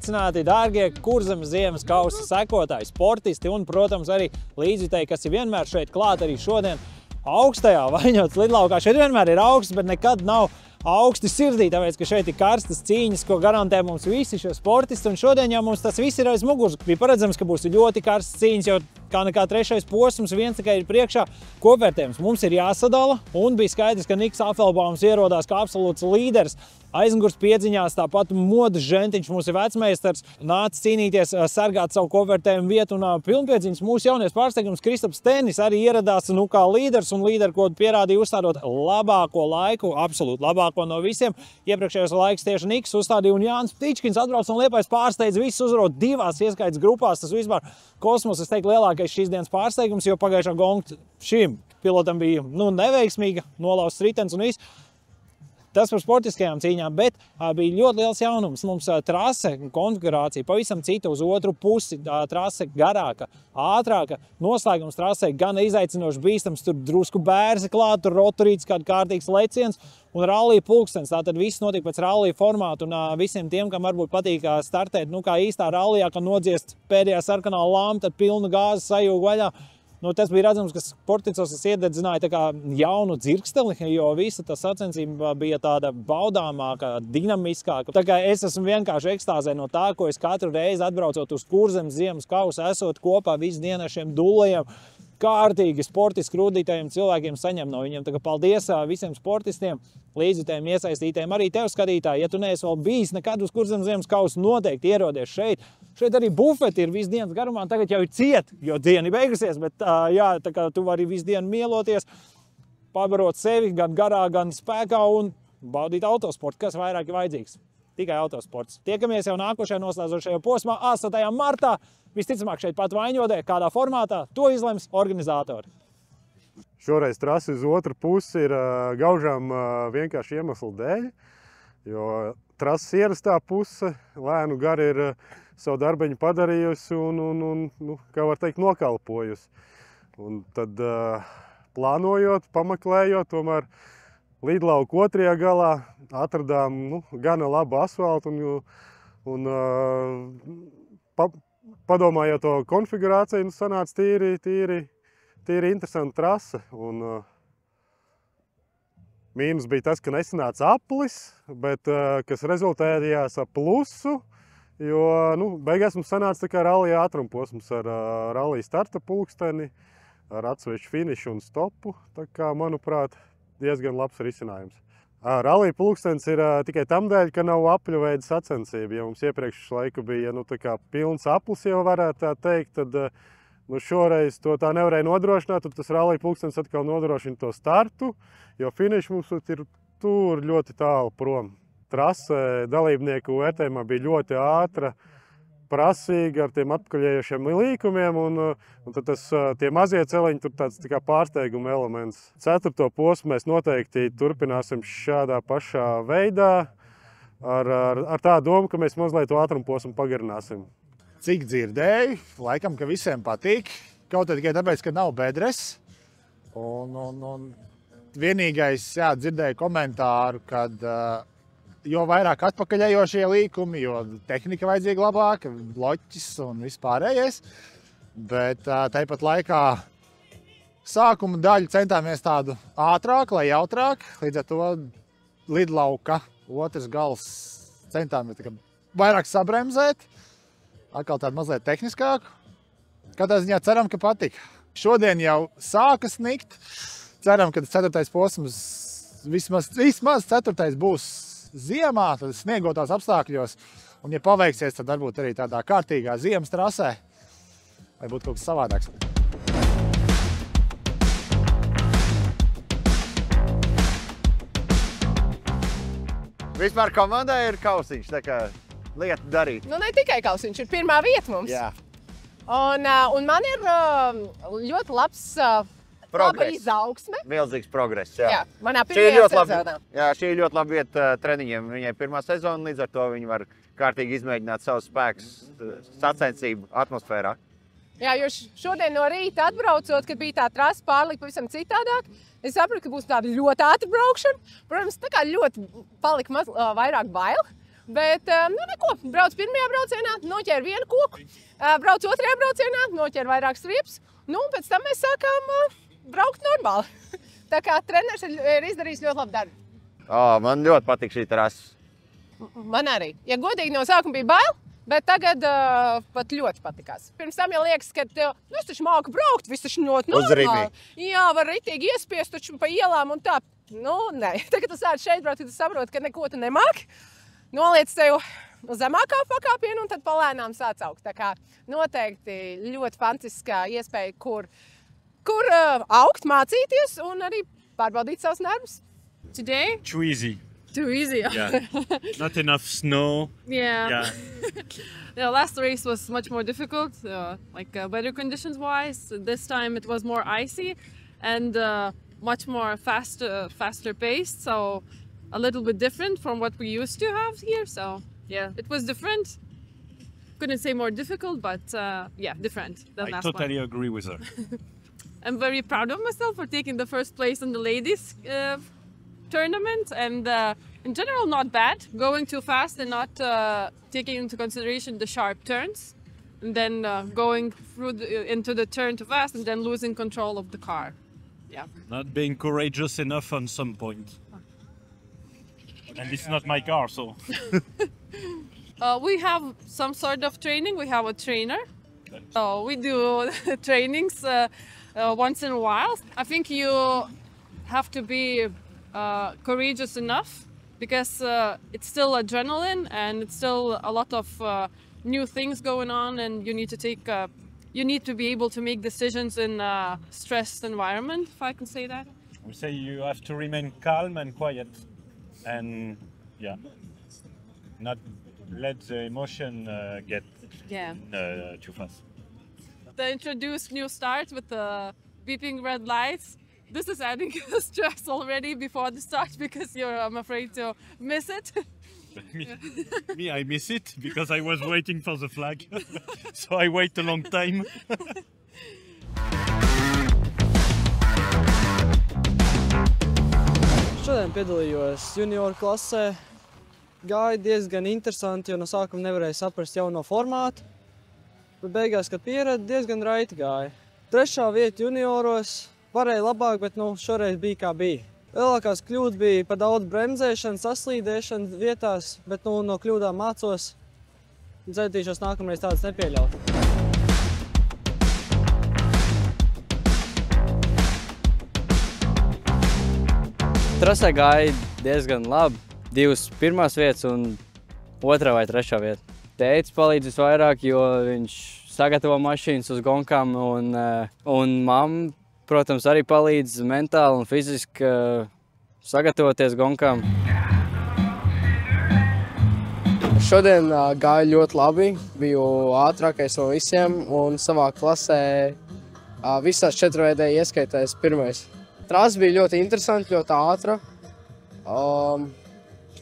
Sveicināti, dārgie Kurzemes ziemas kausa sekotāji, sportisti un, protams, arī līdzjutēji, kas ir vienmēr šeit klāt arī šodien augstajā Vaņotas lidlaukā. Šeit vienmēr ir augsts, bet nekad nav augsti sirdī, tāpēc, ka šeit ir karstas cīņas, ko garantē mums visi šie sportisti, un šodien jau mums tas viss ir aiz muguras. Bija paredzams, ka būs ļoti karstas cīņas, jo kā nekā trešais posms, viens tikai ir priekšā. Kopvērtējums mums ir jāsadala, un bija skaidrs, ka Niks Apfelbaums ierodās kā absolūts līderis. Aizmugurs piedziņās, tāpat modes žentiņš, mums ir vecmeistars, nāca cīnīties, sargāt savu kopvērtējumu vietu, un pilnpiedziņas mūsu jaunies pārsteigums Kristaps Tenis arī ieradās kā līderis, un līderkodu pierādīja uzstādot labāko laiku, absolūti labāko no visiem. Iepriekšējos laiks tieši Niks uzstādīja, un Jānis Ptičkins atbrauc un Liepājs pārsteidz visus uzvarot divās ieskaits grupās. Tas vispār kosmos, es teiktu, lielākais šīs dienas pārsteigums, jo pagājušā gonga šim pilotam bija neveiksmīga, nolauzts ritens un viss. Tas par sportiskajām cīņām, bet bija ļoti liels jaunums. Mums trase, konfigurācija pavisam cita uz otru pusi, trase garāka, ātrāka, noslēgums trasē gan izaicinoši bīstams, tur drusku bērzi klāt, tur roturīts kāda kārtīgs leciens un rallija pulkstens. Tātad viss notika pēc rallija formātu, un visiem tiem, kam varbūt patīk startēt, kā īstā rallijā, kad nodziest pēdējā sarkanā lampa, tad pilna gāze sajūg vaļā. Tas bija redzams, ka sporticos es iededzināju tā kā jaunu dzirksteli, jo visa tā sacensība bija tāda baudāmāka, dinamiskāka. Tā kā es esmu vienkārši ekstāzē no tā, ko es katru reizi atbraucot uz Kurzemes ziemas kausu, esot kopā visu dienu ar šiem dullajiem, kārtīgi sportiski rūdītajiem cilvēkiem saņem no viņiem. Tā kā paldies visiem sportistiem, līdzjutējiem, iesaistītiem, arī tev skatītāji. Ja tu neesi vēl bijis nekad uz Kurzemes ziemas kausu, noteikti ierodies šeit. Šeit arī bufeti ir visu dienas garumā, tagad jau ir ciet, jo diena ir beigusies, bet jā, tā kā tu vari visu dienu mieloties, pabarot sevi gan garā, gan spēkā un baudīt autosportu, kas vairāk ir vajadzīgs. Tikai autosports. Tiekamies jau nākošajā noslēdzošajā posmā, 8. martā. Visticamāk šeit pat Vaņodē, kādā formātā, to izlems organizatori. Šoreiz trasi uz otru pusi ir gaužām vienkārši iemeslu dēļ, jo trases ierastā puse lēnu gari ir savu darbiņu padarījusi un kā var teikt, nokalpojusi. Un tad plānojot, pameklējot, tomēr lidlauku otrajā galā atradām gana labu asfaltu un padomājot to konfigurāciju, sanāca tīri interesanta trase. Un mīnus bija tas, ka nesanāca aplis, bet kas rezultējās ar plusu, jo beigās mums sanāca tā kā rallija ātrumposms ar rallija starta pulksteni, ar atsevišķu finišu un stopu. Tā kā, manuprāt, diezgan labs risinājums. Rallija pulkstens ir tikai tam dēļ, ka nav apļu veida sacensība. Ja mums iepriekš laiku bija tā kā pilns aplis, jau varētu tā teikt, tad šoreiz to tā nevarēja nodrošināt, tad tas rallija pulkstens atkal nodrošina to startu, jo finišu mums ir tur ļoti tālu prom. Trase dalībnieku vērtējumā bija ļoti ātra, prasīga ar tiem atpakaļējošiem līkumiem, un tad tie mazie celiņi tur tāds tā kā pārsteiguma elements. 4. posmu mēs noteikti turpināsim šādā pašā veidā, ar tā domu, ka mēs mazliet to ātrumposmu pagarināsim. Cik dzirdēju, laikam, ka visiem patīk, kaut tikai tāpēc, ka nav bedres. Un vienīgais, dzirdēju komentāru, kad jo vairāk atpakaļējošie līkumi, jo tehnika vajadzīga labāka, bloķis un vispārējais. Bet tāpat laikā sākuma daļu centāmies tādu ātrāku, lai jautrāk. Līdz ar to lidlauka otrs gals centāmies vairāk sabremzēt. Atkal tādu mazliet tehniskāku. Katrā ziņā ceram, ka patika. Šodien jau sākas nikt. Ceram, ka 4. posms, vismaz 4. būs ziemā, tad sniegotās apstākļos. Un, ja paveiksies, tad varbūt arī tādā kārtīgā ziemas trasē. Vai būtu kaut kas savādāks. Vispār komandai ir kausiņš, tā kā lieta darīt. Ne tikai kausiņš, ir pirmā vieta mums. Jā. Un man ir ļoti labs laba izaugsme. Milzīgs progress, jā. Manā pirmajā sezonā. Jā, šī ir ļoti laba vieta treniņiem. Viņai pirmā sezona, līdz ar to viņi var kārtīgi izmēģināt savus spēkus sacensību atmosfērā. Jā, jo šodien no rīta atbraucot, kad bija tā trasa pārlika pavisam citādāk, es sapratu, ka būs tāda ļoti ātra braukšana. Protams, tā kā ļoti palika vairāk bail. Bet, nu neko, brauc pirmajā braucienā, noķēra vienu koku, brauc otrajā braucienā, noķēra vairākas riepas, nu un pēc tam mēs sākām braukt normāli. Tā kā treneris ir izdarījis ļoti labu darbu. Man ļoti patīk šī trasa. Man arī. Ja godīgi no sākuma bija bail, bet tagad pat ļoti patikās. Pirms tam jau liekas, ka es taču māku braukt, viss taču ļoti normāli. Jā, var ritīgi iespiest taču pa ielām un tā. Nu, nē. Tagad tu sāc šeit braukt, kad tu saproti, ka neko tu nemāki. Noliec tev uz zemākā pakāpienu un tad palēnām sāc augt. Tā kā noteikti ļoti fantastiskā iespēja, kur augt, mācīties un arī pārbaudīt savus nervus. Today? Too easy. Too easy. Yeah. Not enough snow. Yeah. The last race was much more difficult, weather conditions wise. This time it was more icy and much more faster paced. So a little bit different from what we used to have here. So yeah, it was different. Couldn't say more difficult, but yeah, different than last one. I totally agree with her. I'm very proud of myself for taking the first place in the ladies tournament, and in general not bad. Going too fast and not taking into consideration the sharp turns, and then going through into the turn too fast and then losing control of the car. Yeah. Not being courageous enough on some point. And it's not my car, so. We have some sort of training. We have a trainer. So we do trainings once in a while. I think you have to be courageous enough because it's still adrenaline and it's still a lot of new things going on, and you need to be able to make decisions in a stressed environment, if I can say that. We say you have to remain calm and quiet, and yeah, not let the emotion get too fast. They introduced new start with the beeping red lights. This is adding stress already before the start because I'm afraid to miss it. Me, I miss it because I was waiting for the flag. So I wait a long time. Šodien piedalījos junioru klasē. Gāja diezgan interesanti, jo no sākuma nevarēja saprast jauno formātu. Bet beigās, kad pieradu, diezgan raiti gāja. 3. vieta junioros varēja labāk, bet šoreiz bija kā bija. Lielākās kļūdas bija par daudz bremzēšana, saslīdēšana vietās, bet no kļūdām mācos. Centīšos nākamreiz tādas nepieļaut. Trasē gāja diezgan labi. 2 pirmās vietas un 2. vai 3. vieta. Tētis palīdz visvairāk, jo viņš sagatavo mašīnas uz gonkām, un mamma, protams, arī palīdz mentāli un fiziski sagatavoties gonkām. Šodien gāja ļoti labi, biju ātrākais no visiem un savā klasē visās 4 veidē ieskaitājis pirmais. Trasa bija ļoti interesanti, ļoti ātra.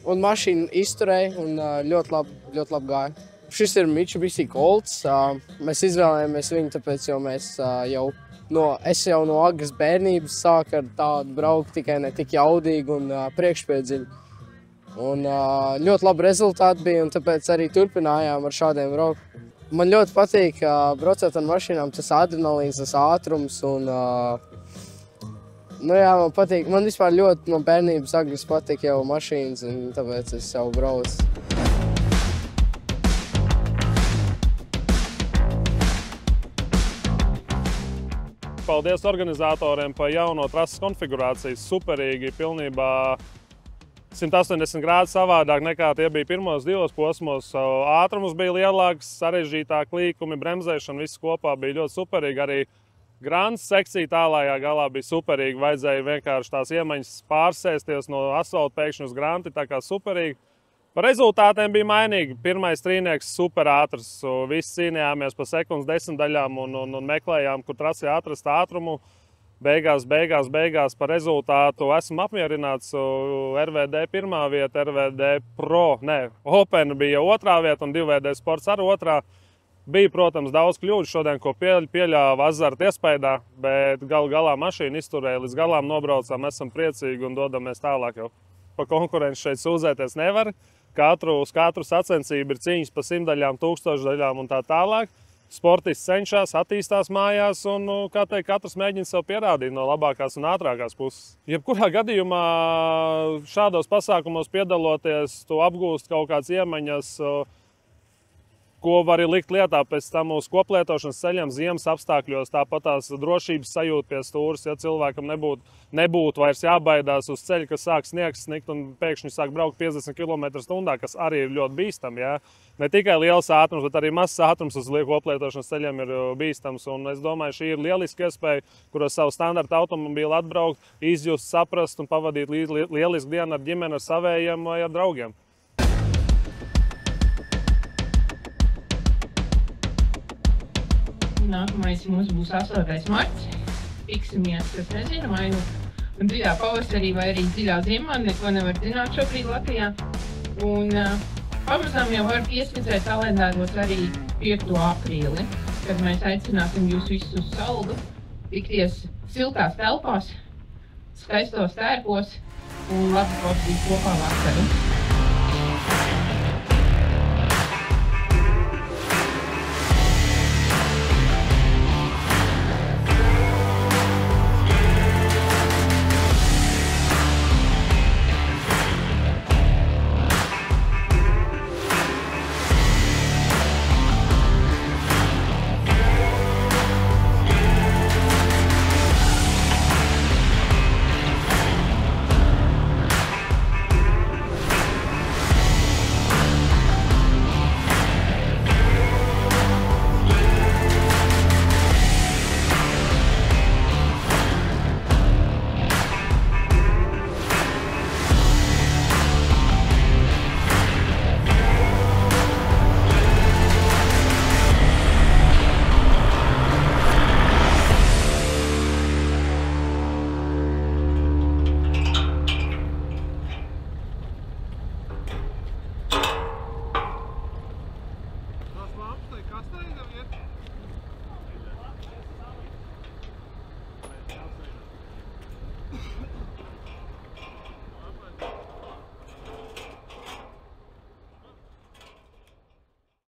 Un mašīna izturēja un ļoti labi gāja. Šis ir Mitsubishi Colts. Mēs izvēlējāmies viņu, tāpēc, jo es jau no agras bērnības sāku ar tādu braukt, tikai ne tik jaudīgu un priekšpiedziļu. Un ļoti labi rezultāti bija, un tāpēc arī turpinājām ar šādiem braukt. Man ļoti patīk braucot ar mašīnām, tas adrenalīns, tas ātrums un man patīk. Man vispār ļoti no bērnības agras patīk jau mašīnas, un tāpēc es jau braucu. Paldies organizatoriem par jauno trases konfigurāciju. Superīgi, pilnībā 180 grādi savādāk nekā tie bija pirmos 2 posmos. Ātrums bija lielāks, sarežģītāk līkumi, bremzēšana, viss kopā bija ļoti superīgi. Arī Grants sekcija tālājā galā bija superīgi. Vajadzēja vienkārši tās iemaņas pārsēsties no asfalta pēkšņi uz Granti, tā kā superīgi. Par rezultātiem bija mainīgi. Pirmais trīnieks super ātrs. Visi cīnījāmies pa sekundes 10 daļām un meklējām, kur trasē atrast ātrumu. Beigās par rezultātu esmu apmierināts. RVD 1. vieta, RVD Pro, Open bija 2. vieta un 2VD Sports ar 2. Bija, protams, daudz kļūdu šodien, ko pieļāva azarta iespējā, bet galā mašīna izturēja, līdz galām nobraucām, esam priecīgi un dodamies tālāk jau. Pa konkurenci šeit sūdzēties nevar. uz katru sacensību ir cīņas pa 100 daļām, 1000 daļām un tā tālāk. Sportists cenšas, attīstās mājās un, kā teikt, katrs mēģina sev pierādīt no labākās un ātrākās puses. Jebkurā gadījumā šādos pasākumos piedaloties, tu apgūst kaut kādas iemaņas, ko var likt lietā pēc tam uz koplietošanas ceļiem ziemas apstākļos, tāpat tās drošības sajūta pie stūres, ja cilvēkam nebūtu vairs jābaidās uz ceļa, kas sāk sniegs snikt un pēkšņi sāk braukt 50 km/h, kas arī ir ļoti bīstami. Ja? Ne tikai liels ātrums, bet arī mazs ātrums uz koplietošanas ceļiem ir bīstams. Un es domāju, šī ir lieliska iespēja, kuros savu standarta automobīlu atbraukt, izjust, saprast un pavadīt lielisku dienu ar ģimeni, ar savējiem vai ar draugiem. Nākamais mums būs 8. marts. Tiksimies, es nezinu, vai nu dziļā pavasarī vai arī dziļā ziemā, neko nevar zināt šobrīd Latvijā. Un pamazām jau var pieskicēt kalendāros arī 5. aprīli, kad mēs aicināsim jūs visus uz Saldu, tikties siltās telpās, skaistos tērpos un labi pavadīt kopā vakaru.